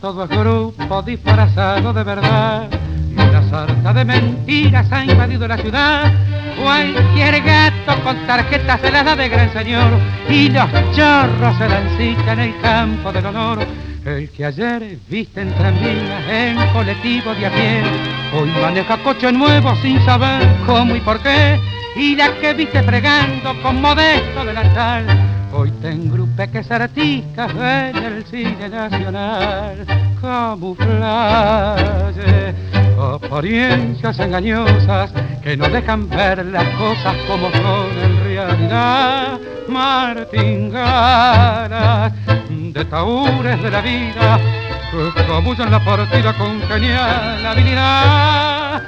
todo es grupo disfrazado de verdad. Y una sarta de mentiras ha invadido la ciudad. Cualquier gato con tarjeta se la da de gran señor. Y los chorros se dan cita en el campo del honor. El que ayer viste en tranvía, en colectivo de a pie, hoy maneja coche nuevo sin saber cómo y por qué. Y la que viste fregando con modesto delantal, hoy te engrupe que es artista en el cine nacional. Camuflaje, apariencias engañosas que no dejan ver las cosas como son en realidad. Martinganas de tahúres de la vida que cabullan la partida con genial habilidad.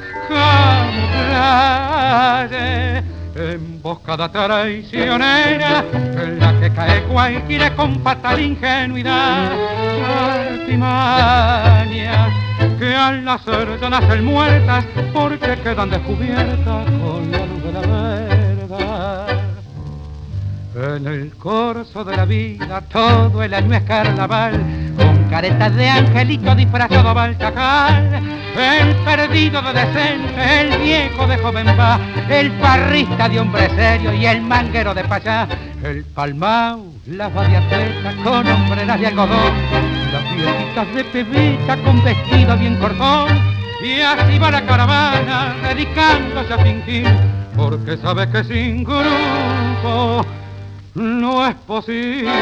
Camuflaje, emboscada traicionera en la que cae cualquiera con fatal ingenuidad. Artimañas que al nacer ya nacen muertas porque quedan descubiertas con la luz de la verdad. En el corso de la vida todo el año es carnaval, con caretas de angelito disfrazado baltacal. El perdido de decente, el viejo de joven va, el parrista de hombre serio y el manguero de payá. El palmao, las badiatletas con hombreras de algodón, las viejitas de pebeta con vestido bien cortón. Y así va la caravana dedicándose a fingir, porque sabe que sin grupo no es posible